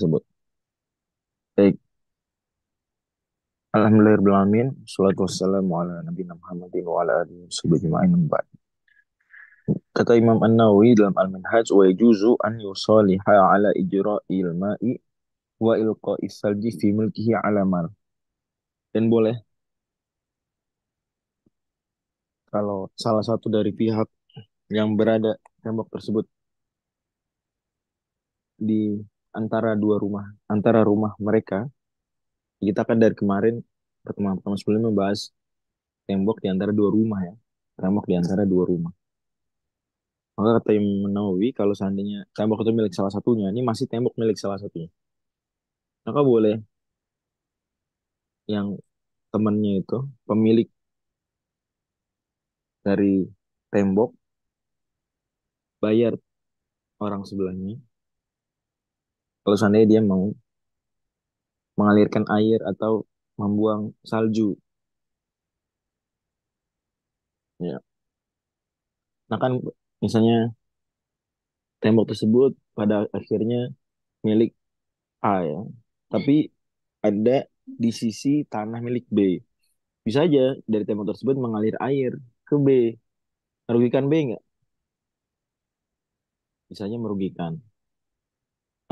tersebut. Baik, alhamdulillahirrahmanirrahim. Salatu wassalamu ala nabiyina Muhammadin wa ala alihi wa ajma'in. Kata Imam An-Nawawi dalam Al-Minhaj, wa yajuzu an yusaliha ala ijra'il ma'i wa ilqa'is salji fi milkihi ala mal. Dan boleh kalau salah satu dari pihak yang berada tembok tersebut di antara rumah mereka. Kita kan dari kemarin pertemuan pertama sebelumnya membahas tembok di antara dua rumah ya. Tembok di antara dua rumah. Maka kata Imam Nawawi, kalau seandainya tembok itu milik salah satunya, ini masih tembok milik salah satunya. Maka boleh yang temannya itu, pemilik dari tembok, bayar orang sebelahnya. Kalau seandainya dia mau mengalirkan air atau membuang salju. Ya. Nah kan misalnya tembok tersebut pada akhirnya milik A ya. Tapi ada di sisi tanah milik B. Bisa aja dari tembok tersebut mengalir air ke B. Merugikan B nggak? Misalnya merugikan.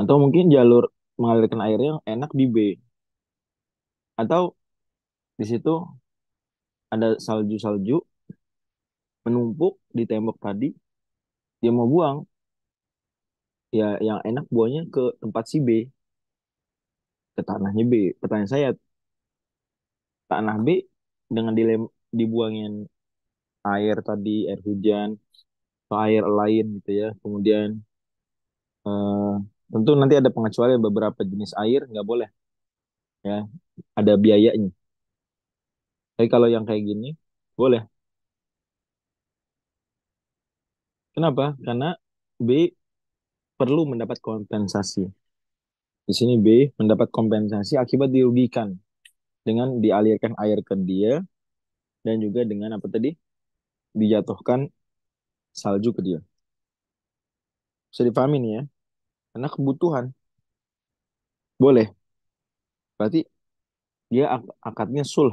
Atau mungkin jalur mengalirkan airnya enak di B. Atau di situ ada salju-salju menumpuk di tembok tadi. Dia mau buang. Ya yang enak buangnya ke tempat si B. Ke tanahnya B. Pertanyaan saya, tanah B dengan dibuangin air tadi, air hujan, atau air lain gitu ya. Kemudian eh, tentu nanti ada pengecualian beberapa jenis air nggak boleh ya, ada biayanya. Tapi kalau yang kayak gini boleh. Kenapa? Karena B perlu mendapat kompensasi. Di sini B mendapat kompensasi akibat dirugikan dengan dialirkan air ke dia dan juga dengan apa tadi? Dijatuhkan salju ke dia. Bisa dipahami nih ya. Karena kebutuhan boleh. Berarti dia akadnya sulh,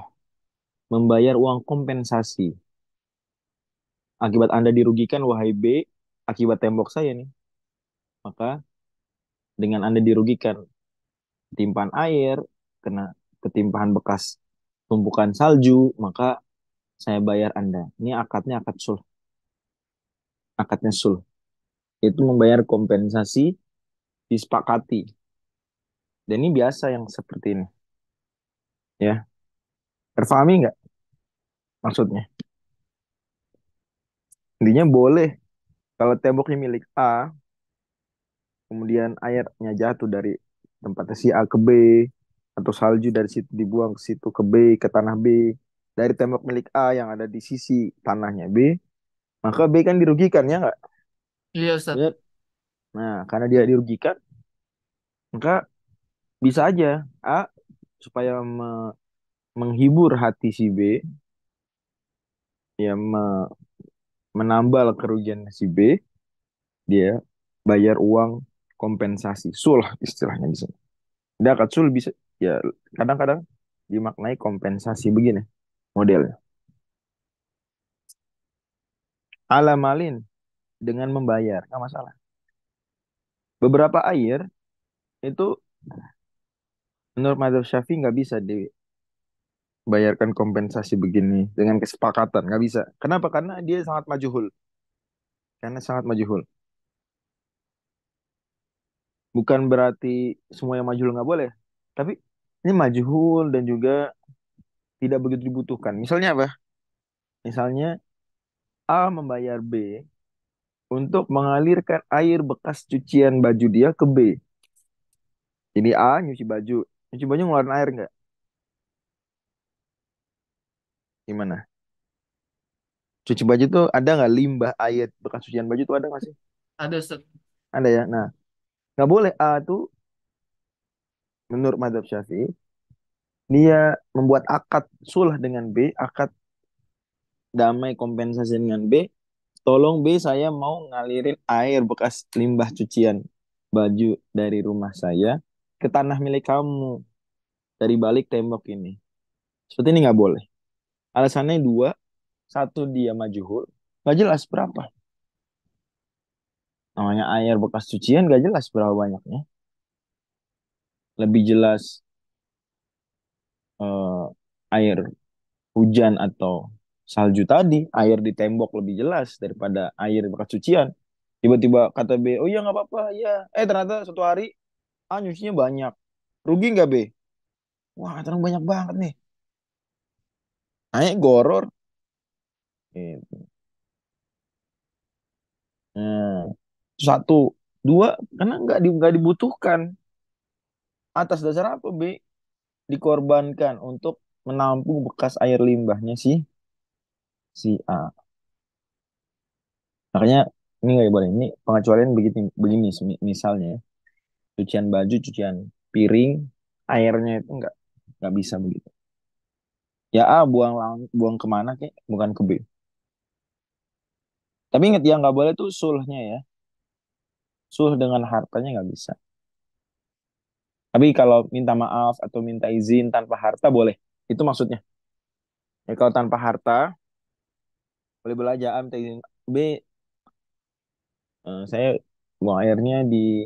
membayar uang kompensasi. Akibat Anda dirugikan wahai B akibat tembok saya nih. Maka dengan Anda dirugikan ketimpahan air, kena ketimpahan bekas tumpukan salju, maka saya bayar Anda. Ini akadnya akad sulh, akadnya sulh. Itu membayar kompensasi disepakati. Dan ini biasa yang seperti ini, ya. Terfahami nggak maksudnya? Intinya boleh kalau temboknya milik A, kemudian airnya jatuh dari tempatnya si A ke B, atau salju dari situ dibuang ke situ ke B, ke tanah B, dari tembok milik A yang ada di sisi tanahnya B, maka B kan dirugikan ya nggak? Iya Ustadz. Benar. Nah, karena dia dirugikan, maka bisa aja A supaya menghibur hati si B, ya menambal kerugian si B, dia bayar uang kompensasi, sul istilahnya di sini. Dia akad sul bisa ya kadang-kadang dimaknai kompensasi begini modelnya. Alamalin dengan membayar, nggak masalah. Beberapa air itu menurut Madzhab Syafi'i nggak bisa dibayarkan kompensasi begini dengan kesepakatan, nggak bisa. Kenapa? Karena dia sangat majuhul. Karena sangat majuhul. Bukan berarti semua yang majuhul nggak boleh, tapi ini majuhul dan juga tidak begitu dibutuhkan. Misalnya apa? Misalnya A membayar B untuk mengalirkan air bekas cucian baju dia ke B. Jadi A nyuci baju ngeluarin air nggak? Gimana? Cuci baju tuh ada nggak limbah air bekas cucian baju tuh ada nggak sih? Ada Ustadz. Ada ya. Nah, nggak boleh A tuh menurut Madzhab Syafi'i dia membuat akad sulh dengan B, akad damai kompensasi dengan B. Tolong B, saya mau ngalirin air bekas limbah cucian baju dari rumah saya ke tanah milik kamu dari balik tembok ini. Seperti ini nggak boleh. Alasannya dua, satu dia majhul, nggak jelas berapa. Namanya air bekas cucian nggak jelas berapa banyaknya. Lebih jelas eh, air hujan atau salju tadi, air di tembok lebih jelas daripada air bekas cucian. Tiba-tiba kata B, oh iya nggak apa-apa, ya. Ternyata satu hari, nyucinya banyak. Rugi nggak B? Wah, ternyata banyak banget nih. Naik goror. Gitu. Nah, satu, dua, karena nggak dibutuhkan. Atas dasar apa B? Dikorbankan untuk menampung bekas air limbahnya si A. Makanya ini nggak boleh. Ini pengecualian begini, begini misalnya ya. Cucian baju, cucian piring, airnya itu nggak bisa begitu. Ya A buang kemana kek, bukan ke B. Tapi ingat ya nggak boleh tuh sulhnya ya. Sulh dengan hartanya nggak bisa. Tapi kalau minta maaf atau minta izin tanpa harta boleh. Itu maksudnya. Ya, kalau tanpa harta boleh belajar A minta izin B, saya buang airnya di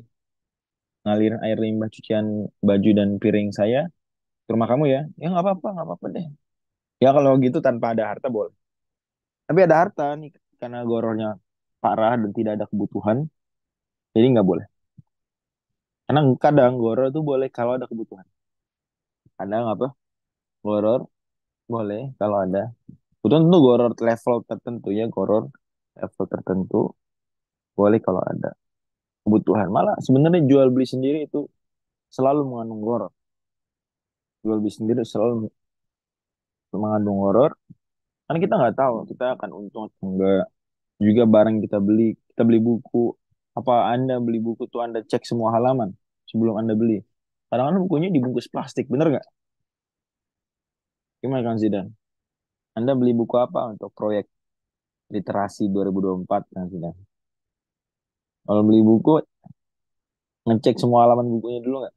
ngalirin air limbah cucian baju dan piring saya ke rumah kamu ya. Ya nggak apa-apa deh. Ya kalau gitu tanpa ada harta boleh. Tapi ada harta nih karena goronya parah dan tidak ada kebutuhan, jadi nggak boleh. Karena kadang goror itu boleh kalau ada kebutuhan. Kadang apa? Goror boleh kalau ada. Kebutuhan tentu goror level tertentu ya, goror level tertentu boleh kalau ada kebutuhan. Malah sebenarnya jual beli sendiri itu selalu mengandung goror. Jual beli sendiri selalu mengandung goror. Karena kita nggak tahu kita akan untung atau enggak. Juga barang kita beli buku. Apa Anda beli buku tuh Anda cek semua halaman sebelum Anda beli? Kadang-kadang bukunya dibungkus plastik, bener nggak? Gimana Kang Zidan? Anda beli buku apa untuk proyek literasi 2024 Kang Zidan? Kalau beli buku, ngecek semua halaman bukunya dulu nggak?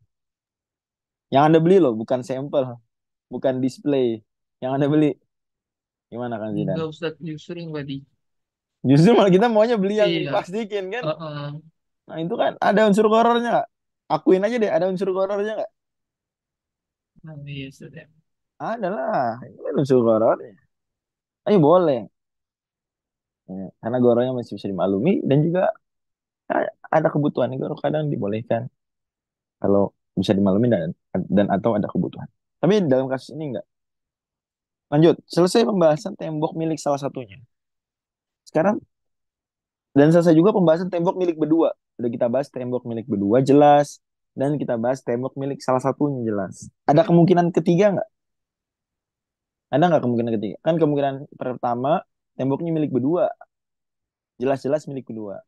Yang Anda beli loh, bukan sampel, bukan display. Yang Anda beli, gimana Kang Zidan? Enggak Ustadz, justru enggak di. Justru malah kita maunya beli yang Iya. diplastikin kan? Heeh. Nah itu kan ada unsur horornya nggak? Akuin aja deh, ada unsur horornya nggak? Nah, iya Ustadz ya. Ada lah, itu kan unsur horornya. Ayo boleh. Ya, karena gorengnya masih bisa dimaklumi dan juga ada kebutuhan goro kadang dibolehkan kalau bisa dimaklumi dan atau ada kebutuhan. Tapi dalam kasus ini enggak. Lanjut, selesai pembahasan tembok milik salah satunya. Sekarang dan selesai juga pembahasan tembok milik berdua. Udah kita bahas tembok milik berdua jelas dan kita bahas tembok milik salah satunya jelas. Ada kemungkinan ketiga nggak? Ada nggak kemungkinan ketiga? Kan kemungkinan pertama temboknya milik berdua, jelas-jelas milik kedua.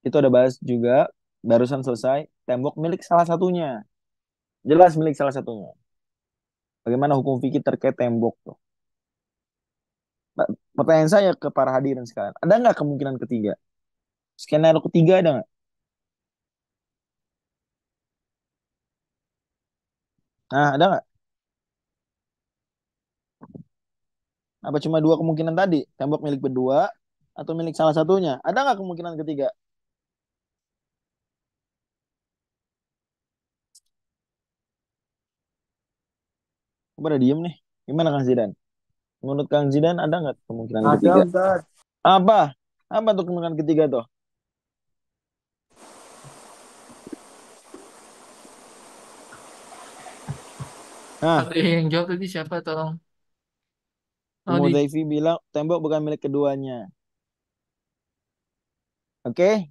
Itu ada bahas juga barusan selesai tembok milik salah satunya. Jelas milik salah satunya. Bagaimana hukum fikih terkait tembok tuh? Nah, pertanyaan saya ke para hadirin sekarang, ada nggak kemungkinan ketiga? Skenario ketiga ada nggak? Nah, ada nggak? Apa cuma dua kemungkinan tadi? Tembok milik berdua atau milik salah satunya? Ada nggak kemungkinan ketiga? Aku pada diem nih. Gimana Kang Zidan? Menurut Kang Zidan ada nggak kemungkinan Ada ketiga? Ustaz. Apa? Apa tuh kemungkinan ketiga tuh? Nah, Atau yang jawab tadi siapa? Tolong. Oh, di. Muzaifi bilang tembok bukan milik keduanya. Oke,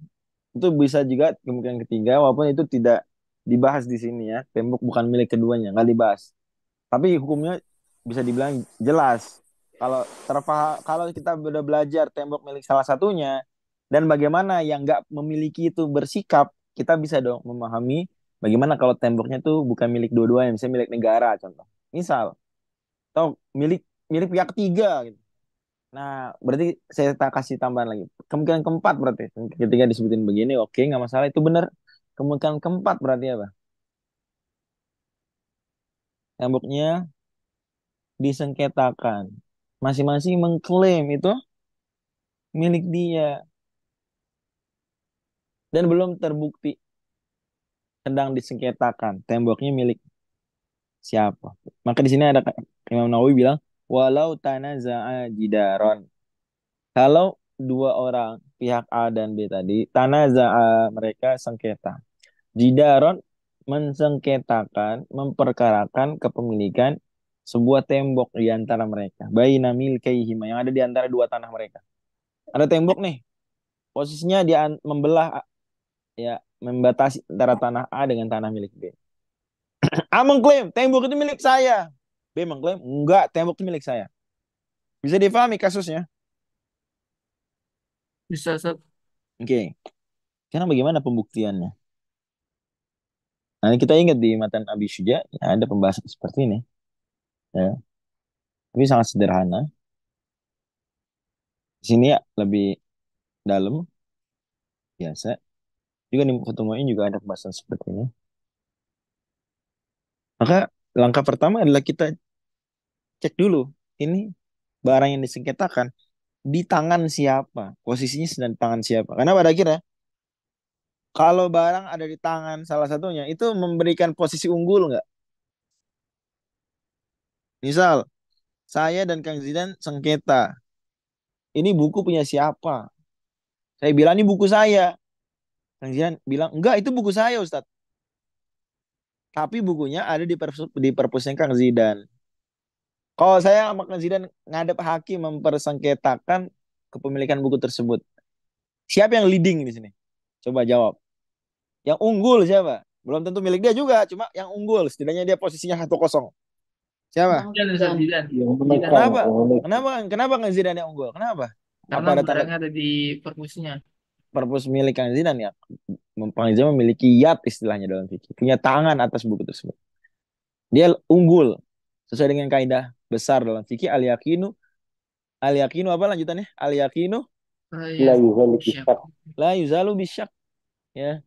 itu bisa juga kemungkinan ketiga, walaupun itu tidak dibahas di sini ya. Tembok bukan milik keduanya, nggak dibahas. Tapi hukumnya bisa dibilang jelas. Kalau kita sudah belajar tembok milik salah satunya dan bagaimana yang nggak memiliki itu bersikap, kita bisa dong memahami bagaimana kalau temboknya itu bukan milik dua-duanya, misalnya milik negara contoh. Misal, atau milik milik pihak ketiga gitu. Nah, berarti saya tak kasih tambahan lagi. Kemungkinan keempat berarti ketika disebutin begini, oke nggak masalah itu benar. Kemungkinan keempat berarti apa? Temboknya disengketakan. Masing-masing mengklaim itu milik dia dan belum terbukti sedang disengketakan temboknya milik siapa. Maka di sini ada Imam Nawawi bilang walau tanaza'a jidaron. Kalau dua orang pihak A dan B tadi tanaza'a mereka sengketa. Jidaron mensengketakan, memperkarakan kepemilikan sebuah tembok di antara mereka. Baina milkaihima yang ada di antara dua tanah mereka. Ada tembok nih, posisinya dia membelah ya membatasi antara tanah A dengan tanah milik B. A mengklaim tembok itu milik saya. B mengklaim enggak, tembok itu milik saya. Bisa difahami kasusnya? Bisa Ustaz. Oke. Sekarang bagaimana pembuktiannya? Nah, ini kita ingat di matan Abi Syuja ya, ada pembahasan seperti ini. Ya. Tapi sangat sederhana. Di sini ya lebih dalam biasa. Juga di pertemuan ini juga ada pembahasan seperti ini. Maka langkah pertama adalah kita cek dulu ini barang yang disengketakan di tangan siapa, posisinya sedang di tangan siapa. Karena pada akhirnya kalau barang ada di tangan salah satunya itu memberikan posisi unggul nggak? Misal saya dan Kang Zidan sengketa, ini buku punya siapa? Saya bilang ini buku saya. Kang Zidan bilang enggak itu buku saya Ustadz. Tapi bukunya ada di perpusnya Kang Zidan. Kalau saya sama Kang Zidan ngadep hakim mempersengketakan kepemilikan buku tersebut, siapa yang leading di sini? Coba jawab. Yang unggul siapa? Belum tentu milik dia juga, cuma yang unggul. Setidaknya dia posisinya 1-0. Siapa? Zidan Ustaz, Zidan. Yang Zidan. menekan. Kenapa? Kenapa? Kenapa nggak Zidane yang unggul? Kenapa? Karena Apa ada tanda barangnya ada di perpusnya. perpus milik Kang Zidane ya? Kang Zidane memiliki yat istilahnya dalam fikih. Punya tangan atas buku tersebut. Dia unggul. Sesuai dengan kaidah besar dalam fikih al-yakinu apa lanjutannya? Al-yakinu Ya, la yuzalu siap. bisyak. La yuzalu bisyak. Ya.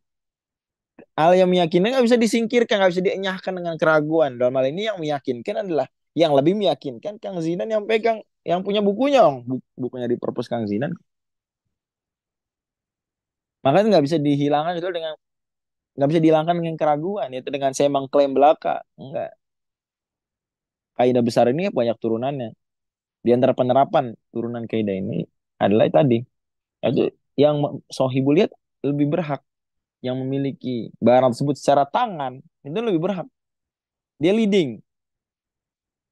Hal yang meyakinkan nggak bisa disingkirkan, nggak bisa dienyahkan dengan keraguan. Dalam hal ini yang meyakinkan adalah yang lebih meyakinkan Kang Zidan yang pegang, yang punya bukunya, bukunya di perpus Kang Zidan. Makanya nggak bisa dihilangkan itu dengan nggak bisa dihilangkan dengan keraguan, itu dengan saya mengklaim belaka. Enggak. Kaidah besar ini banyak turunannya. Di antara penerapan turunan kaidah ini adalah tadi, itu yang sohibul lihat lebih berhak, yang memiliki barang tersebut secara tangan itu lebih berhak. Dia leading.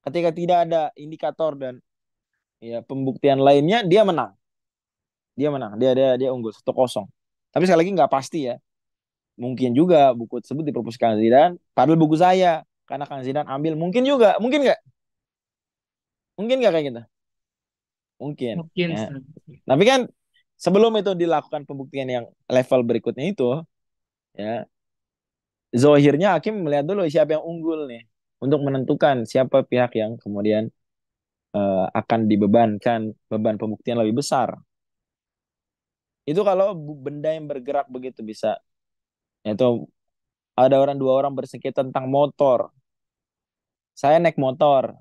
Ketika tidak ada indikator dan ya pembuktian lainnya dia unggul 1-0. Tapi sekali lagi nggak pasti ya, mungkin juga buku tersebut di perpus Kang Zidan padahal buku saya karena Kang Zidan ambil, mungkin juga, mungkin nggak kayak gitu, mungkin Mungkin ya. Ustaz. Tapi kan sebelum itu dilakukan pembuktian yang level berikutnya itu ya, zohirnya hakim melihat dulu siapa yang unggul nih untuk menentukan siapa pihak yang kemudian akan dibebankan beban pembuktian lebih besar. Itu kalau benda yang bergerak begitu bisa. Itu ada dua orang bersengketa tentang motor. Saya naik motor.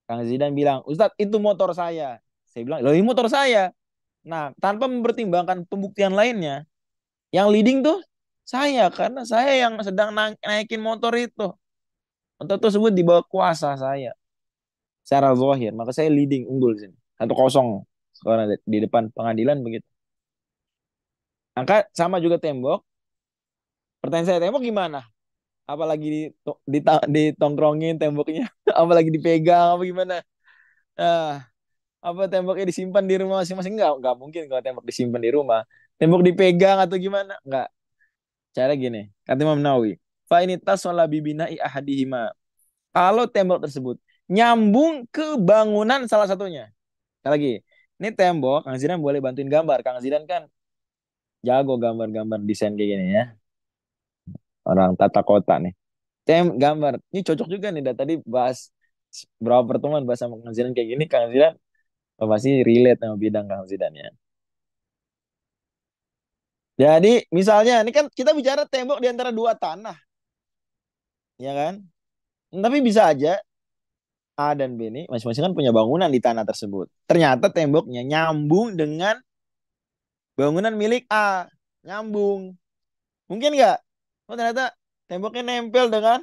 Kang Zidan bilang, Ustadz itu motor saya. Saya bilang, loh ini motor saya. Nah, tanpa mempertimbangkan pembuktian lainnya, yang leading tuh saya. Karena saya yang sedang naikin motor itu. Motor tersebut di bawah kuasa saya. Secara zahir. Maka saya leading, unggul di sini. 1-0. Sekarang di depan pengadilan begitu. Maka sama juga tembok. Pertanyaan saya, tembok gimana? Apalagi ditongkrongin temboknya, apalagi dipegang apa gimana, nah, apa temboknya disimpan di rumah masing-masing, nggak mungkin kalau tembok disimpan di rumah, tembok dipegang atau gimana, nggak. Cara gini kata Imam Nawawi, fa ini tasala bibina'i ahadihima, kalau tembok tersebut nyambung ke bangunan salah satunya. Sekali lagi, ini tembok Kang Zidan boleh bantuin gambar, Kang Zidan kan jago gambar-gambar desain kayak gini ya, orang tata kota nih. Gambar. Ini cocok juga nih. Dari tadi bahas berapa pertemuan bahas sama Kang Zidan kayak gini. Kang Zidan pasti relate sama bidang Kang Zidan ya. Jadi misalnya ini kan kita bicara tembok di antara dua tanah. Ya kan? Tapi bisa aja A dan B ini masing-masing kan punya bangunan di tanah tersebut. Ternyata temboknya nyambung dengan bangunan milik A. Nyambung. Mungkin nggak? Oh ternyata temboknya nempel dengan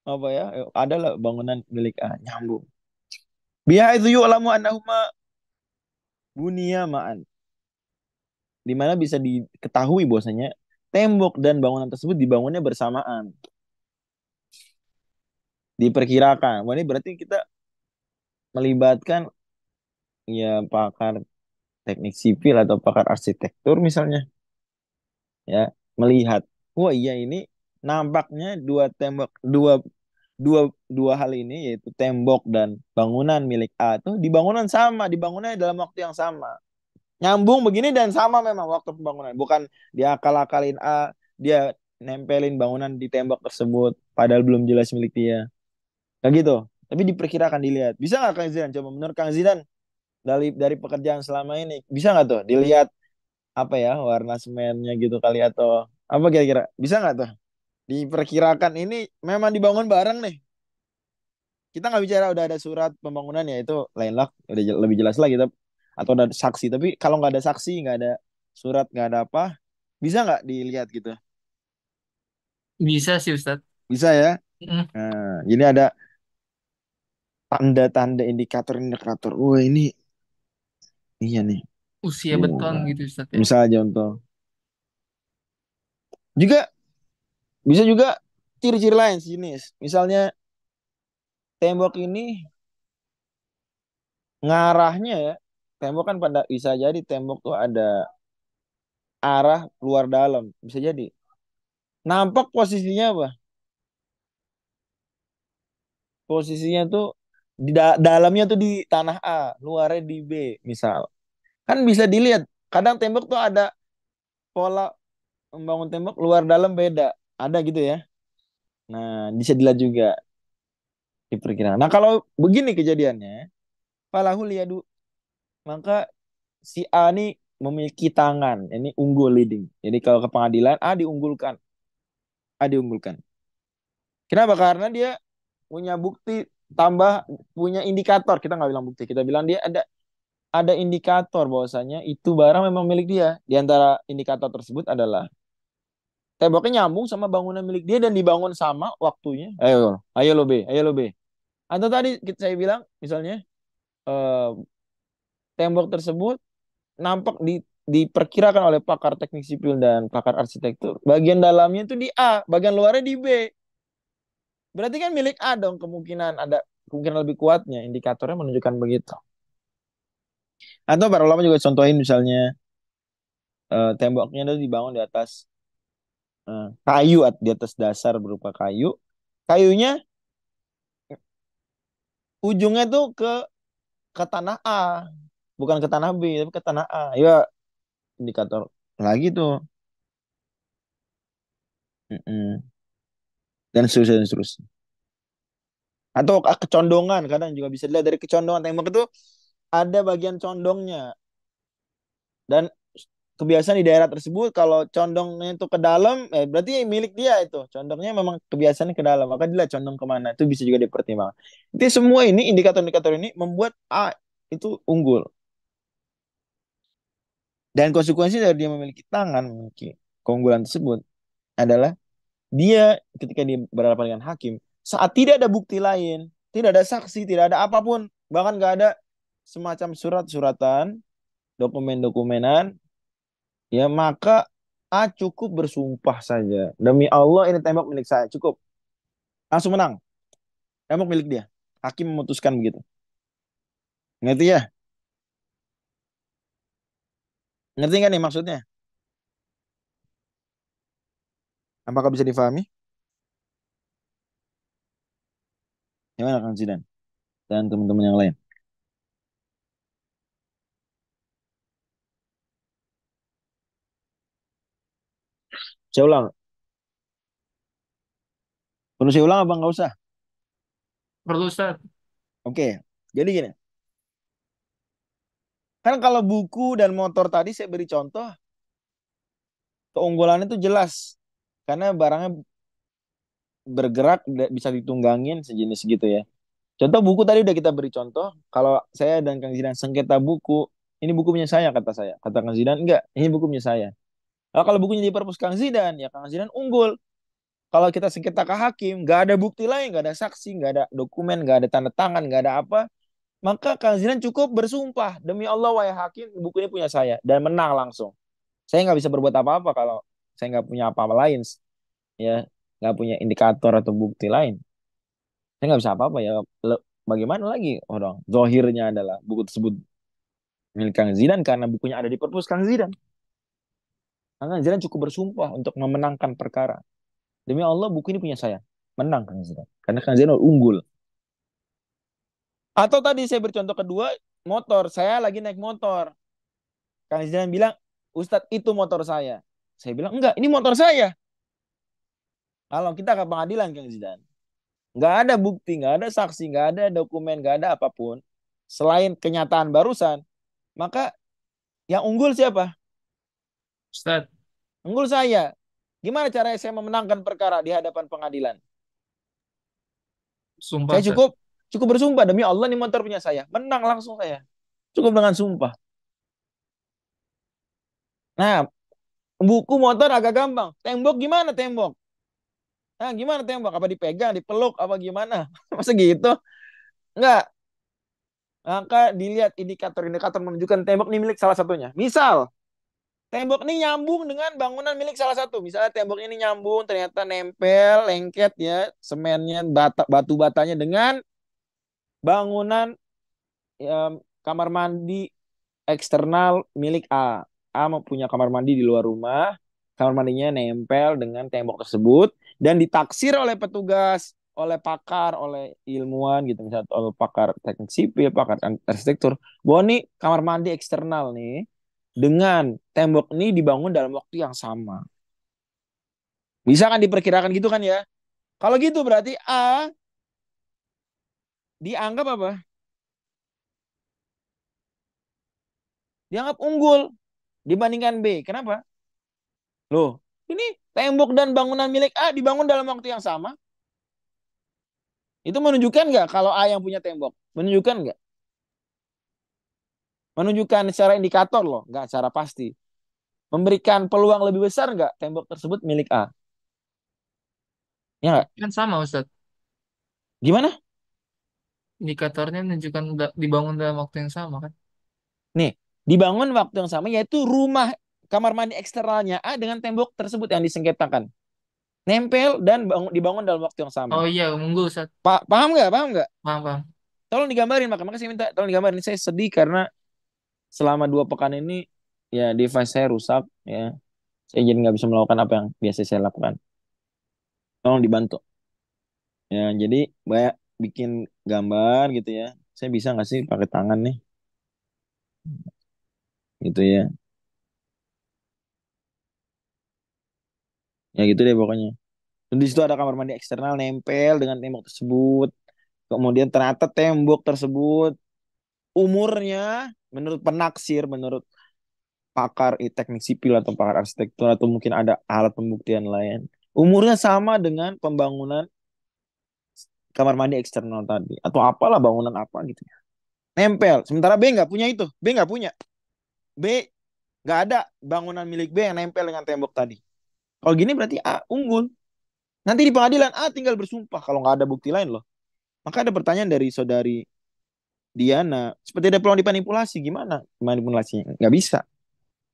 apa ya? Adalah bangunan milik A. Nyambung. Biha itu yuk alamu annahuma bunia ma'an. Di mana bisa diketahui bahwasanya tembok dan bangunan tersebut dibangunnya bersamaan. Diperkirakan. Wah, ini berarti kita melibatkan ya pakar teknik sipil atau pakar arsitektur misalnya ya melihat wah iya ini nampaknya dua dua dua hal ini yaitu tembok dan bangunan milik A tuh dibangunan sama dibangunnya dalam waktu yang sama nyambung begini dan sama memang waktu pembangunan bukan dia akal-akalin A dia nempelin bangunan di tembok tersebut padahal belum jelas milik dia kayak gitu tapi diperkirakan dilihat bisa nggak Kang Zidan coba menurut Kang Zidan dari pekerjaan selama ini bisa nggak tuh dilihat apa ya warna semennya gitu kali atau apa kira-kira bisa nggak tuh diperkirakan ini memang dibangun bareng nih kita nggak bicara udah ada surat pembangunan ya itu lain lah udah lebih jelas lah kita atau ada saksi tapi kalau nggak ada saksi nggak ada surat nggak ada apa bisa nggak dilihat gitu Bisa sih Ustadz. bisa ya Mm, nah jadi ada tanda-tanda indikator-indikator wah ini iya nih usia beton nah, gitu Ustadz ya. misalnya contoh juga bisa juga ciri-ciri lain jenis misalnya tembok ini ngarahnya ya tembok kan pada bisa jadi tembok tuh ada arah luar dalam bisa jadi nampak posisinya apa posisinya tuh dalamnya tuh di tanah A luarnya di B misal kan bisa dilihat kadang tembok tuh ada pola membangun tembok luar dalam beda ada gitu ya nah bisa dilihat juga diperkirakan nah kalau begini kejadiannya falahu liyadu maka si A ini memiliki tangan ini unggul leading jadi kalau ke pengadilan A diunggulkan kenapa karena dia punya bukti tambah punya indikator kita nggak bilang bukti kita bilang dia ada indikator bahwasanya itu barang memang milik dia di antara indikator tersebut adalah temboknya nyambung sama bangunan milik dia dan dibangun sama waktunya ayo ayo lo B ayo lo B atau tadi saya bilang misalnya eh, tembok tersebut nampak diperkirakan oleh pakar teknik sipil dan pakar arsitektur bagian dalamnya itu di A bagian luarnya di B berarti kan milik A dong kemungkinan lebih kuatnya indikatornya menunjukkan begitu atau para ulama juga contohin misalnya temboknya itu dibangun di atas kayu di atas dasar berupa kayu kayunya ujungnya tuh ke tanah A bukan ke tanah B tapi ke tanah A ya indikator lagi tuh Mm-mm. Dan seterusnya dan seterusnya atau kecondongan kadang juga bisa dilihat dari kecondongan tembok itu ada bagian condongnya dan kebiasaan di daerah tersebut kalau condongnya itu ke dalam berarti milik dia itu condongnya memang kebiasaannya ke dalam maka dia condong kemana itu bisa juga dipertimbangkan itu semua ini indikator-indikator ini membuat A itu unggul dan konsekuensi dari dia memiliki tangan memiliki keunggulan tersebut adalah dia ketika dia berhadapan dengan hakim saat tidak ada bukti lain tidak ada saksi tidak ada apapun bahkan nggak ada semacam surat-suratan dokumen-dokumenan ya maka A cukup bersumpah saja demi Allah ini tembok milik saya cukup langsung menang tembok milik dia hakim memutuskan begitu ngerti ya ngerti nggak nih maksudnya apakah bisa difahami gimana Kang Zidan dan teman-teman yang lain saya ulang perlu saya ulang apa nggak usah Perlu Ustadz. oke jadi gini kan kalau buku dan motor tadi saya beri contoh keunggulannya itu jelas karena barangnya bergerak, bisa ditunggangin sejenis gitu ya. Contoh buku tadi udah kita beri contoh. Kalau saya dan Kang Zidan sengketa buku, ini buku punya saya kata saya. Kata Kang Zidan enggak, ini buku punya saya. Nah, kalau bukunya di perpus Kang Zidan, ya Kang Zidan unggul. Kalau kita sengketa ke hakim, nggak ada bukti lain, nggak ada saksi, nggak ada dokumen, nggak ada tanda tangan, nggak ada apa, maka Kang Zidan cukup bersumpah demi Allah wahai hakim, buku ini punya saya dan menang langsung. Saya nggak bisa berbuat apa-apa kalau saya nggak punya apa-apa lain, ya nggak punya indikator atau bukti lain. Saya nggak bisa apa-apa ya. Bagaimana lagi orang zohirnya adalah buku tersebut milik Kang Zidan karena bukunya ada di perpus Kang Zidan. Kang Zidan cukup bersumpah untuk memenangkan perkara. Demi Allah buku ini punya saya. Menang Kang Zidan. Karena Kang Zidan unggul. Atau tadi saya bercontoh kedua, motor. Saya lagi naik motor. Kang Zidan bilang, Ustadz itu motor saya. Saya bilang, enggak, ini motor saya. Kalau kita ke pengadilan Kang Zidan, nggak ada bukti, nggak ada saksi, nggak ada dokumen, nggak ada apapun. Selain kenyataan barusan, maka yang unggul siapa? Ustad, Unggul saya. Gimana cara saya memenangkan perkara di hadapan pengadilan? sumpah Saya Ustad. cukup cukup bersumpah demi Allah ini motor punya saya. Menang langsung saya. Cukup dengan sumpah. Nah, buku motor agak gampang. Tembok gimana tembok? Nah, gimana tembok? Apa dipegang, dipeluk, apa gimana? Masa gitu? Enggak. Maka dilihat indikator-indikator menunjukkan tembok ini milik salah satunya. Misal, tembok ini nyambung dengan bangunan milik salah satu. Misalnya tembok ini nyambung, ternyata nempel, lengket ya, semennya, batu batanya dengan bangunan kamar mandi eksternal milik A. A punya kamar mandi di luar rumah, kamar mandinya nempel dengan tembok tersebut dan ditaksir oleh petugas, oleh pakar, oleh ilmuwan gitu, misalnya oleh pakar teknik sipil, pakar arsitektur, bahwa nih kamar mandi eksternal nih dengan tembok ini dibangun dalam waktu yang sama. Bisa kan diperkirakan gitu kan ya? Kalau gitu berarti A dianggap apa? Dianggap unggul dibandingkan B. Kenapa? Loh, ini tembok dan bangunan milik A dibangun dalam waktu yang sama. Itu menunjukkan nggak kalau A yang punya tembok? Menunjukkan nggak? Menunjukkan secara indikator loh, nggak secara pasti. Memberikan peluang lebih besar nggak tembok tersebut milik A? Ya nggak? Kan sama Ustad. Gimana? Indikatornya menunjukkan dibangun dalam waktu yang sama kan. Nih, dibangun waktu yang sama yaitu rumah kamar mandi eksternalnya A dengan tembok tersebut yang disengketakan. Nempel dan dibangun dalam waktu yang sama. Oh iya, unggul Ustad. Paham nggak? Paham nggak? Paham, paham. Tolong digambarin, maka saya minta tolong digambarin. Saya sedih karena selama 2 pekan ini ya device saya rusak ya. Saya jadi nggak bisa melakukan apa yang biasa saya lakukan. Tolong dibantu. Ya, jadi banyak bikin gambar gitu ya. Saya bisa nggak sih pakai tangan nih? Gitu ya. Ya gitu deh pokoknya. Dan di situ ada kamar mandi eksternal nempel dengan tembok tersebut. Kemudian ternyata tembok tersebut umurnya menurut penaksir, menurut pakar teknik sipil atau pakar arsitektur atau mungkin ada alat pembuktian lain. Umurnya sama dengan pembangunan kamar mandi eksternal tadi atau apalah bangunan apa gitu ya. Nempel. Sementara B nggak punya itu. B nggak punya. B nggak ada bangunan milik B yang nempel dengan tembok tadi. Kalau gini berarti A unggul. Nanti di pengadilan A tinggal bersumpah kalau nggak ada bukti lain loh. Maka ada pertanyaan dari saudari Diana, seperti ada peluang dimanipulasi, gimana manipulasinya? Nggak bisa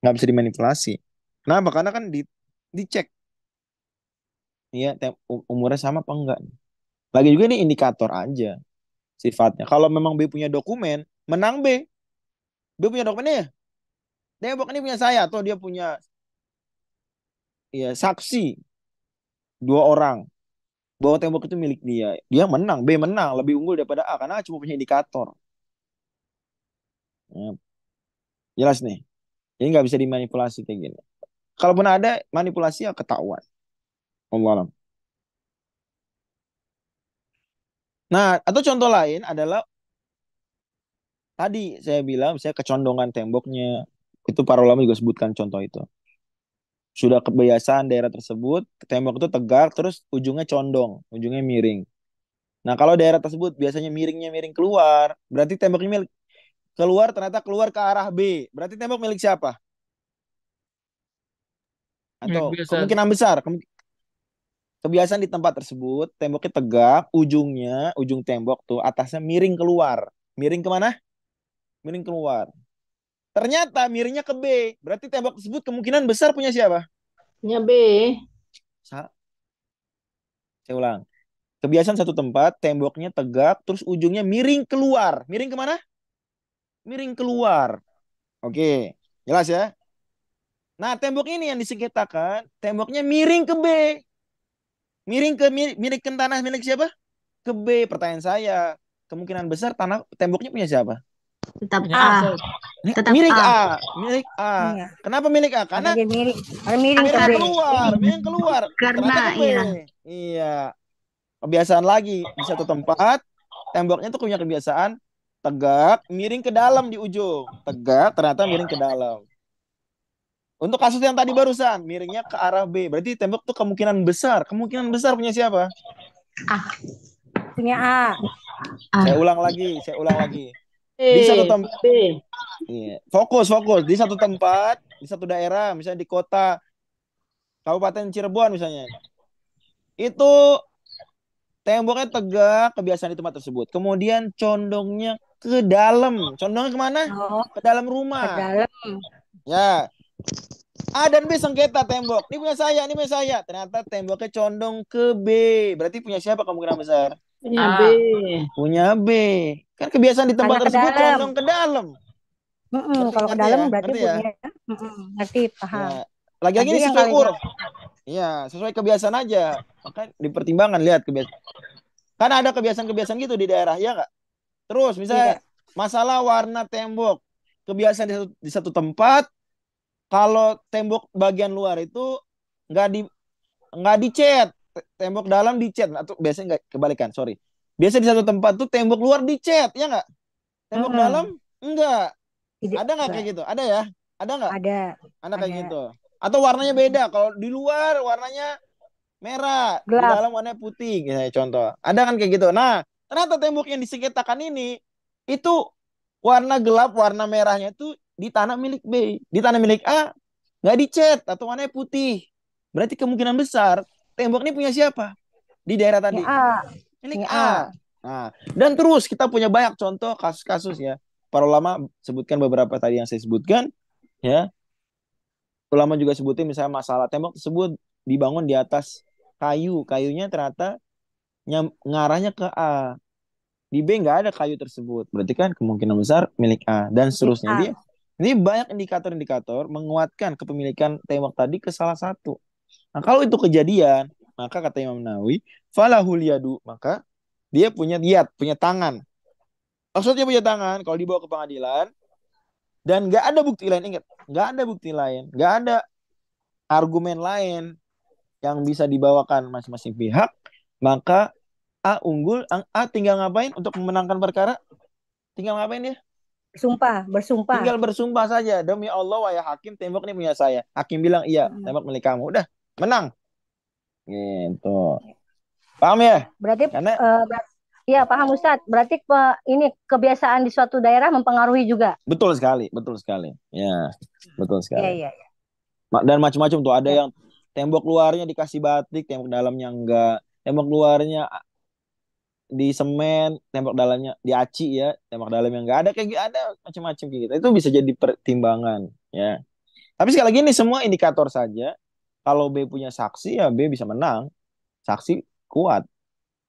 dimanipulasi. Kenapa? Karena kan dicek, ya umurnya sama apa enggak. Lagi juga ini indikator aja sifatnya. Kalau memang B punya dokumen, menang B. B punya dokumennya, ya? Tembok ini punya saya atau dia punya ya saksi 2 orang bahwa tembok itu milik dia. Dia menang, B menang, lebih unggul daripada A karena A cuma punya indikator. Ya, jelas nih. Jadi nggak bisa dimanipulasi kayak gini. Kalaupun ada manipulasi ya ketahuan. Allah alam. Nah, atau contoh lain adalah tadi saya bilang saya kecondongan temboknya. Itu para ulama juga sebutkan contoh itu. Sudah kebiasaan daerah tersebut, tembok itu tegak, terus ujungnya condong, ujungnya miring. Nah, kalau daerah tersebut biasanya miringnya miring keluar, berarti temboknya milik keluar, ternyata keluar ke arah B. Berarti tembok milik siapa? Milik Atau biasa. kemungkinan besar, kebiasaan di tempat tersebut, temboknya tegak, ujung tembok tuh atasnya miring keluar. Miring kemana? Miring keluar. Ternyata miringnya ke B. Berarti tembok tersebut kemungkinan besar punya siapa? Punya B. Saya ulang. Kebiasaan satu tempat, temboknya tegak, terus ujungnya miring keluar. Miring kemana? Miring keluar. Oke, jelas ya? Nah, tembok ini yang disengketakan, temboknya miring ke B. Miring ke tanah milik siapa? Ke B. Pertanyaan saya, kemungkinan besar tanah temboknya punya siapa? Tetap Punya A, A. Sob. Tetap Milik A. A, milik A. Iya. Kenapa milik A? Apa Karena dia miring? Ada miring ke miringnya B. keluar, miring keluar. Karena Ternyata ke B. iya. Iya, kebiasaan lagi di satu tempat, temboknya tuh punya kebiasaan tegak, miring ke dalam di ujung. Tegak, ternyata miring ke dalam. Untuk kasus yang tadi barusan, miringnya ke arah B. Berarti tembok tuh kemungkinan besar punya siapa? A. Punya A. Saya A. ulang lagi, saya ulang lagi. Di satu B. tempat, B. fokus, fokus. Di satu tempat, di satu daerah, misalnya di kota Kabupaten Cirebon misalnya. Itu temboknya tegak, kebiasaan di tempat tersebut. Kemudian condongnya ke dalam. Condongnya kemana? Oh, Ke dalam ke rumah. dalam. Ya, A dan B sengketa tembok. Ini punya saya, ini punya saya. Ternyata temboknya condong ke B. Berarti punya siapa kemungkinan besar? Punya B. A. Punya B. Kan kebiasaan di tempat Karena ke tersebut dalam. condong ke dalam. Ngerti, Kalau ke ngerti dalam ya? berarti Ngerti ya? punya. Ngerti, paham. Ya. Lagi-lagi Tadi ini yang sesuai kali urf. Iya, sesuai kebiasaan aja. Maka dipertimbangkan lihat kebiasaan. Kan ada kebiasaan-kebiasaan gitu di daerah, ya nggak? Terus misalnya iya. masalah warna tembok. Kebiasaan di satu tempat, kalau tembok bagian luar itu nggak di nggak dicat, tembok dalam dicat, atau biasanya nggak kebalikan, sorry. Biasa di satu tempat tuh tembok luar dicat, ya nggak? Tembok dalam Mm-mm. enggak. Tidak, Ada nggak kayak enggak. gitu? Ada ya? Ada nggak? Ada. Ada kayak Ada. gitu. Atau warnanya beda. Kalau di luar warnanya merah, di Gelap. dalam warnanya putih, misalnya contoh. Ada kan kayak gitu. Nah, ternyata tembok yang disengketakan ini itu warna gelap, warna merahnya itu di tanah milik B, di tanah milik A nggak dicat atau warnanya putih. Berarti kemungkinan besar tembok ini punya siapa di daerah Punya tadi? A. Milik Punya A. A. Nah, dan terus kita punya banyak contoh kasus-kasus ya. Para ulama sebutkan beberapa tadi yang saya sebutkan, ya. Ulama juga sebutin misalnya masalah tembok tersebut dibangun di atas kayu, kayunya ternyata ngarahnya ke A. Di B nggak ada kayu tersebut. Berarti kan kemungkinan besar milik A dan Milik seterusnya. Dia A. ini banyak indikator-indikator menguatkan kepemilikan tembok tadi ke salah satu. Nah, kalau itu kejadian, maka kata Imam Nawawi, falahul yadu, maka dia punya yad, punya tangan. Maksudnya punya tangan, kalau dibawa ke pengadilan dan nggak ada bukti lain, ingat, nggak ada bukti lain, nggak ada argumen lain yang bisa dibawakan masing-masing pihak, maka A unggul, A tinggal ngapain untuk memenangkan perkara? Tinggal ngapain dia? Bersumpah. Bersumpah. Tinggal bersumpah saja, demi Allah wahai hakim, tembok ini punya saya. Hakim bilang iya, Mm. tembok milik kamu. Udah, menang. Gitu. Paham ya? Berarti, Karena iya paham Ustadz. Berarti ini kebiasaan di suatu daerah mempengaruhi juga. betul sekali, betul sekali. Ya, betul Iya, sekali. iya. Dan macam-macam tuh, ada Ya. yang tembok luarnya dikasih batik, tembok dalamnya enggak. Tembok luarnya di semen, tembok dalamnya di aci ya, tembok dalamnya enggak ada, kayak gitu, ada macam-macam kayak gitu. Itu bisa jadi pertimbangan ya. Tapi sekali lagi ini semua indikator saja. Kalau B punya saksi ya B bisa menang. Saksi kuat.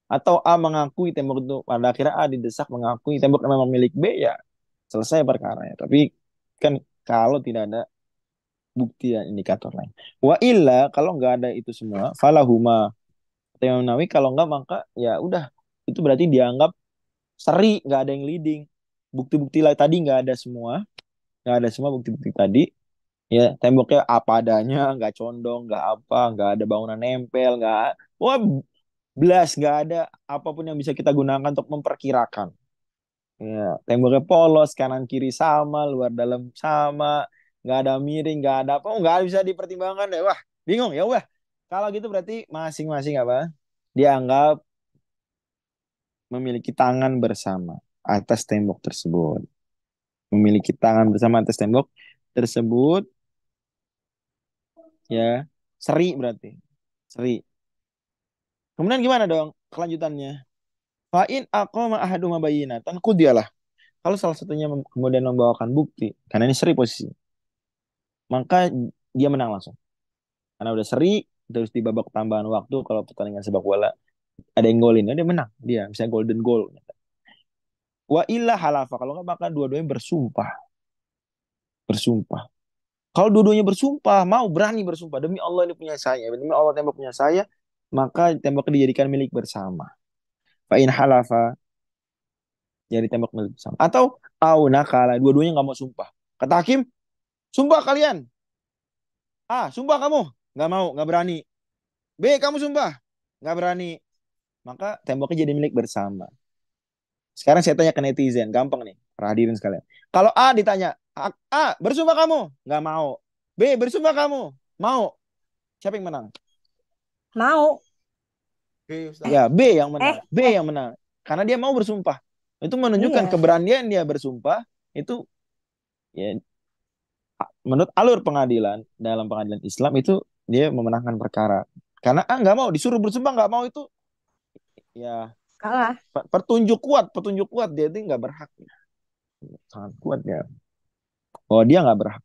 Atau A mengakui tembok itu, pada akhirnya A didesak mengakui tembok memang milik B, ya selesai perkara ya. Tapi kan kalau tidak ada bukti dan indikator lain. Wa illa, kalau nggak ada itu semua, falahuma. Kata Imam Nawawi, kalau nggak maka ya udah. Itu berarti dianggap seri, nggak ada yang leading. Bukti-bukti lain tadi nggak ada semua. Nggak ada semua bukti-bukti tadi. Ya, temboknya apa adanya, nggak condong, nggak apa, nggak ada bangunan nempel, nggak, wah, belas, nggak ada apapun yang bisa kita gunakan untuk memperkirakan. Ya, temboknya polos, kanan kiri sama, luar dalam sama, nggak ada miring, nggak ada apa, nggak bisa dipertimbangkan deh. Wah, bingung ya. Wah, kalau gitu berarti masing-masing apa? Dianggap memiliki tangan bersama atas tembok tersebut. Memiliki tangan bersama atas tembok tersebut, ya, seri berarti. Seri. Kemudian gimana dong kelanjutannya? Fa'in aqama ahaduma bayyinatan kudialah. Kalau salah satunya kemudian membawakan bukti, karena ini seri posisi, maka dia menang langsung. Karena udah seri, terus di babak tambahan waktu kalau pertandingan sepak bola ada yang golin, dia menang. Dia bisa golden goal. Wa illa halafa. Kalau nggak maka dua-duanya bersumpah. Bersumpah. Kalau dua-duanya bersumpah, mau berani bersumpah. Demi Allah ini punya saya. Demi Allah tembok punya saya. Maka tembok dijadikan milik bersama. Fa'in halafa. Jadi tembok milik bersama. Atau au nakala. Dua-duanya nggak mau sumpah. Kata hakim, sumpah kalian. A, sumpah kamu. Nggak mau, nggak berani. B, kamu sumpah. Nggak berani. Maka temboknya jadi milik bersama. Sekarang saya tanya ke netizen. Gampang nih. Para hadirin sekalian. Kalau A ditanya, A, bersumpah kamu? Nggak mau. B, bersumpah kamu? Mau. Siapa yang menang? Mau. B, Ustaz. Ya, B yang menang. B Eh, yang menang. Karena dia mau bersumpah. Itu menunjukkan iya. keberanian dia bersumpah. Itu ya, menurut alur pengadilan, dalam pengadilan Islam itu dia memenangkan perkara. Karena nggak mau disuruh bersumpah, nggak mau itu ya Kalah. petunjuk kuat dia itu nggak berhak, sangat kuat ya. Oh dia nggak berhak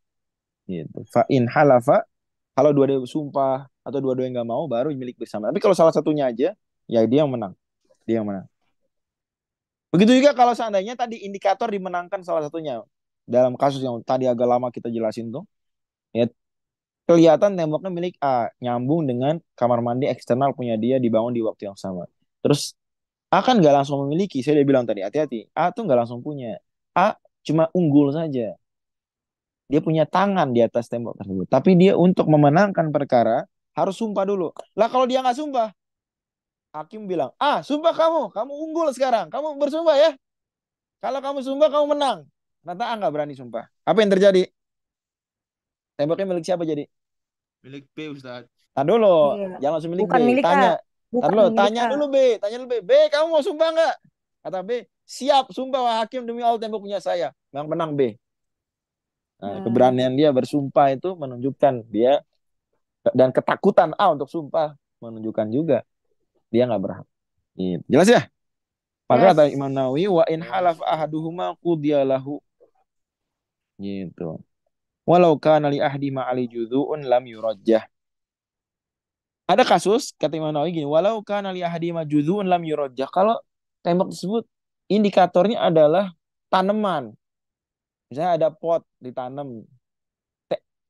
gitu. Fa in halafa, kalau dua-dua sumpah atau dua-dua yang nggak mau baru milik bersama. Tapi kalau salah satunya aja, ya dia yang menang, dia yang menang. Begitu juga kalau seandainya tadi indikator dimenangkan salah satunya, dalam kasus yang tadi agak lama kita jelasin tuh, ya kelihatan temboknya milik A, nyambung dengan kamar mandi eksternal punya dia, dibangun di waktu yang sama. Terus A kan nggak langsung memiliki, saya udah bilang tadi hati-hati. A tuh nggak langsung punya. A cuma unggul saja. Dia punya tangan di atas tembok tersebut. Tapi dia untuk memenangkan perkara harus sumpah dulu. Lah kalau dia nggak sumpah, hakim bilang, sumpah kamu unggul sekarang, kamu bersumpah ya. Kalau kamu sumpah kamu menang. Ternyata A nggak berani sumpah. Apa yang terjadi? Temboknya milik siapa jadi? Milik B, Ustaz. Tar dulu, Iya. jangan langsung milik B. Bukan milik A. Tanya, tar Bukan dulu, milik tanya A. dulu B. Tanya dulu B. B, kamu mau sumpah nggak? Kata B, siap, sumpah wah hakim demi Allah tembok punya saya. Yang menang B. Nah, Hmm. keberanian dia bersumpah itu menunjukkan dia, dan ketakutan A untuk sumpah menunjukkan juga dia nggak berhak. Gitu. Jelas ya? Maka kata Yes. Imam Nawawi, wa in halaf ahaduhuma qudiyalahu. Gitu. Walau kana li ahdi ma'ali judhu'un lam yurajjah. Ada kasus kata Imam Nawawi gini, walau kana li ahdi majudhu'un lam yurajjah. Kalau tembok tersebut indikatornya adalah tanaman. Misalnya ada pot ditanam.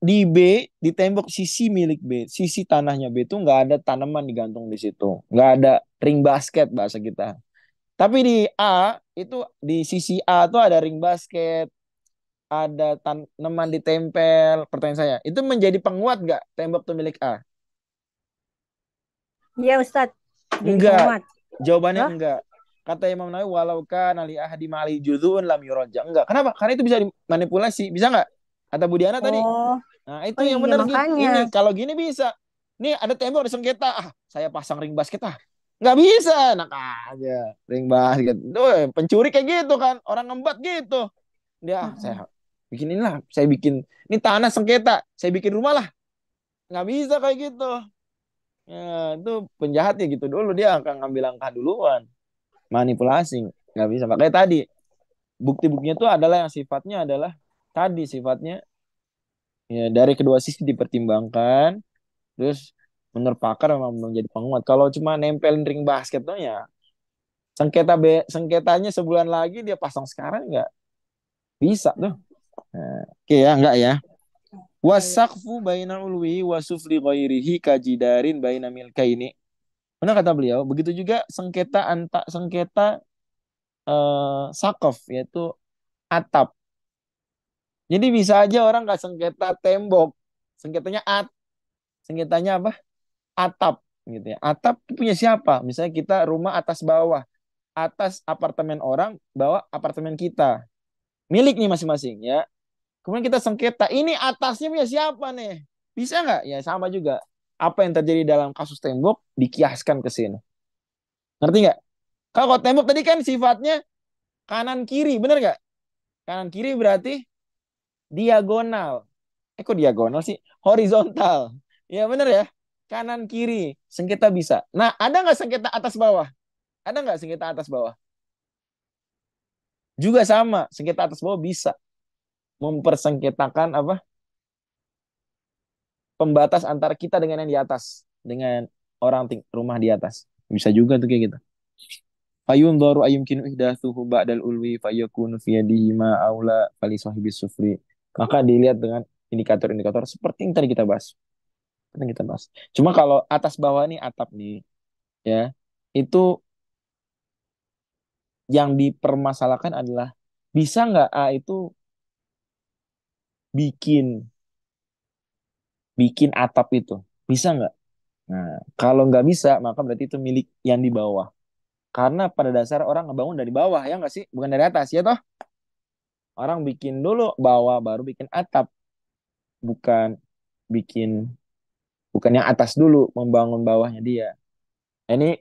Di B, di tembok sisi milik B, sisi tanahnya B itu nggak ada tanaman digantung di situ. Nggak ada ring basket bahasa kita. Tapi di A, itu di sisi A tuh ada ring basket, ada tanaman ditempel. Pertanyaan saya, itu menjadi penguat nggak tembok itu milik A? Iya Ustadz. Jadi Enggak. penguat. Jawabannya Hah? enggak. Kata Imam Nawawi, walau kana li ahadi mali juzun lam yurajja. Enggak. Kenapa? Karena itu bisa dimanipulasi. Bisa enggak? Kata Budiana tadi. Oh. Nah, itu Oh yang iya benar gitu. makanya. Ini kalau gini bisa. Nih ada tembok ada sengketa. Saya pasang ring basket Nggak bisa. Enak aja. Ring basket. Duh, pencuri kayak gitu kan. Orang ngembat gitu. Dia, Mm-mm. saya bikin inilah. Saya bikin. Ini tanah sengketa. Saya bikin rumah lah. Nggak bisa kayak gitu. Ya, itu penjahatnya gitu dulu. Dia akan ngambil langkah duluan. Manipulasi. Nggak bisa. Makanya tadi. Bukti-buktinya itu adalah yang sifatnya adalah tadi sifatnya ya dari kedua sisi dipertimbangkan. Terus menurut pakar memang menjadi penguat. Kalau cuma nempelin ring basket tuh ya sengketanya sebulan lagi dia pasang sekarang nggak bisa tuh. Nah, oke ya enggak ya. Baik. Wasaqfu bainal ulwi wa sufli ghairihi kajidarin baina milkaini. Mana kata beliau, begitu juga sengketa sakaf yaitu atap. Jadi bisa aja orang nggak sengketa tembok, sengketanya sengketanya apa? Atap gitu ya. Atap itu punya siapa? Misalnya kita rumah atas bawah, atas apartemen orang, bawah apartemen kita. Milik nih masing-masing ya. Kemudian kita sengketa, ini atasnya punya siapa nih? Bisa nggak? Ya sama juga. Apa yang terjadi dalam kasus tembok dikiaskan ke sini. Ngerti nggak? Kalau tembok tadi kan sifatnya kanan kiri, bener nggak? Kanan kiri berarti diagonal. Kok diagonal sih? Horizontal. Ya bener ya. Kanan kiri. Sengketa bisa. Nah, ada nggak sengketa atas bawah? Ada nggak sengketa atas bawah? Juga sama. Sengketa atas bawah bisa. Mempersengketakan apa? Pembatas antara kita dengan yang di atas. Dengan orang rumah di atas. Bisa juga tuh kayak gitu. Fayun doru ayumkinu ihdatsuhu ba'dal ulwi fayakunu fi yadihi ma aula fali sahibis sufri. Maka dilihat dengan indikator-indikator seperti yang tadi kita bahas. Yang kita bahas. Cuma kalau atas bawah nih atap nih ya, itu yang dipermasalahkan adalah bisa nggak A itu bikin bikin atap itu? Bisa nggak? Nah, kalau nggak bisa, maka berarti itu milik yang di bawah. Karena pada dasar orang ngebangun dari bawah, ya nggak sih? Bukan dari atas, ya toh? Orang bikin dulu bawah, baru bikin atap. Bukan bikin, bukan yang atas dulu, membangun bawahnya dia. Ini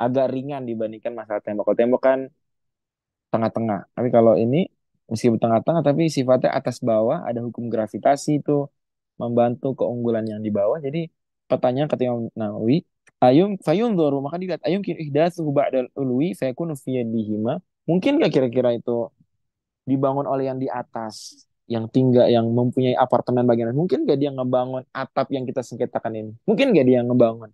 agak ringan dibandingkan masalah tembok. Kalau tembok kan tengah-tengah. Tapi kalau ini, meskipun tengah-tengah, tapi sifatnya atas bawah, ada hukum gravitasi itu, membantu keunggulan yang di bawah. Jadi pertanyaan ketika Nawawi, ayum fayun doru, maka dilihat ayum kin ihdatsu ba'dal ulwi fayakunu fi yadihima. Mungkin gak kira-kira itu dibangun oleh yang di atas, yang tinggal, yang mempunyai apartemen bagian atas? Mungkin gak dia ngebangun atap yang kita sengketakan ini? Mungkin gak dia ngebangun?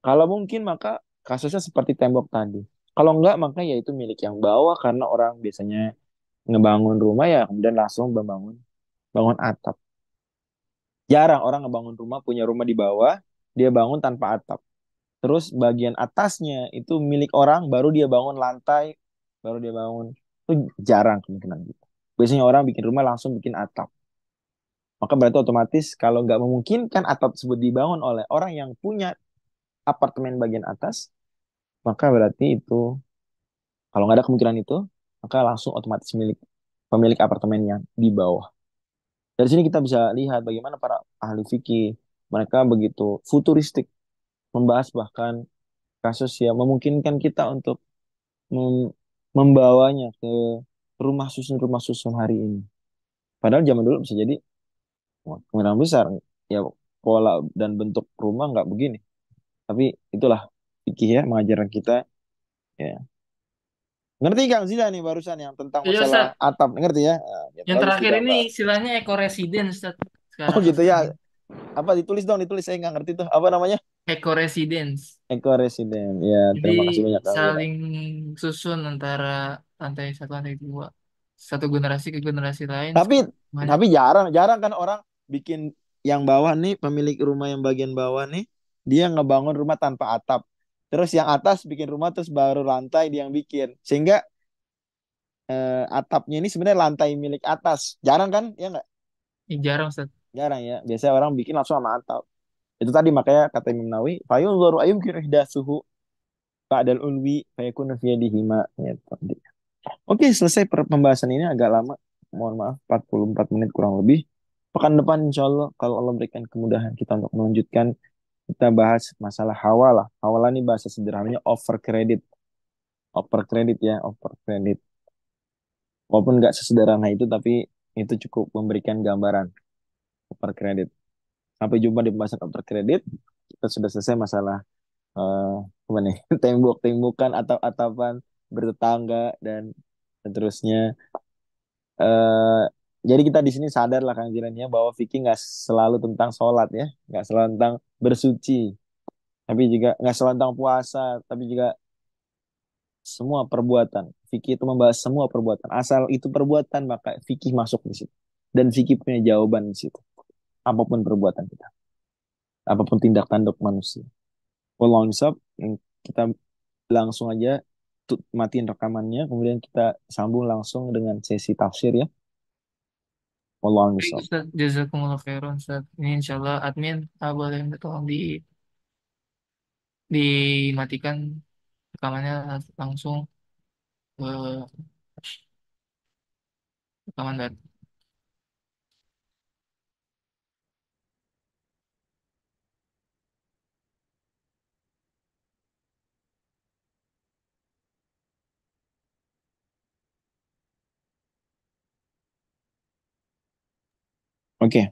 Kalau mungkin maka kasusnya seperti tembok tadi. Kalau enggak maka ya itu milik yang bawah karena orang biasanya ngebangun rumah ya kemudian langsung membangun bangun atap. Jarang orang ngebangun rumah, punya rumah di bawah, dia bangun tanpa atap. Terus bagian atasnya itu milik orang, baru dia bangun lantai, baru dia bangun. Itu jarang kemungkinan gitu. Biasanya orang bikin rumah langsung bikin atap. Maka berarti otomatis kalau nggak memungkinkan atap tersebut dibangun oleh orang yang punya apartemen bagian atas, maka berarti itu kalau nggak ada kemungkinan itu, maka langsung otomatis milik pemilik apartemennya di bawah. Dari sini kita bisa lihat bagaimana para ahli fikih mereka begitu futuristik membahas bahkan kasus yang memungkinkan kita untuk mem- membawanya ke rumah susun hari ini. Padahal zaman dulu bisa jadi wah, kemungkinan besar ya pola dan bentuk rumah nggak begini. Tapi itulah fikih ya mengajarkan kita ya. Ngerti Kang Zida nih barusan yang tentang Iya masalah Ustaz. atap, ngerti ya? Nah, ya Yang bagus terakhir ini digambar. istilahnya eco residence Ustaz. Oh Sekarang gitu ya. sekarang Apa ditulis dong, ditulis saya nggak ngerti tuh. Apa namanya? eco residence. Eco Resident. Ya, Jadi terima kasih banyak Kang Zida. saling susun antara lantai satu lantai dua, satu generasi ke generasi lain. Tapi Banyak. tapi jarang jarang kan orang bikin yang bawah nih, pemilik rumah yang bagian bawah nih, dia ngebangun rumah tanpa atap. Terus yang atas bikin rumah terus baru lantai dia yang bikin. Sehingga atapnya ini sebenarnya lantai milik atas. Jarang kan? Ya nggak? Ini jarang Ustaz. Jarang ya. Biasanya orang bikin langsung sama atap. Itu tadi makanya kata Imam Nawawi, fayun zaru ayum kirihdah suhu ba'dal ulwi fayakunu fi yadihi ma. Gitu. Oke, selesai pembahasan ini agak lama. Mohon maaf, 44 menit kurang lebih. Pekan depan insya Allah, kalau Allah berikan kemudahan kita untuk melanjutkan, kita bahas masalah hawalah. Hawalah ini bahasa sederhananya over credit. Over credit ya, over credit. Walaupun nggak sesederhana itu, tapi itu cukup memberikan gambaran over credit. Sampai jumpa di pembahasan over credit. Kita sudah selesai masalah eh apa nih tembok-tembokan atau atapan bertetangga dan seterusnya. eh jadi kita di sini sadar lah Kang Jiran ya bahwa fikih nggak selalu tentang sholat ya, nggak selalu tentang bersuci, tapi juga nggak selalu tentang puasa, tapi juga semua perbuatan. Fikih itu membahas semua perbuatan. Asal itu perbuatan maka fikih masuk di situ. Dan fikih punya jawaban di situ. Apapun perbuatan kita, apapun tindak tanduk manusia. Wallahu a'lam. Kita langsung aja matiin rekamannya, kemudian kita sambung langsung dengan sesi tafsir ya. Wallahu Baik a'lam. Ustaz, jazakumullah khairan Ustaz. Ini insya Allah admin boleh minta tolong dimatikan rekamannya langsung ke rekaman Oke.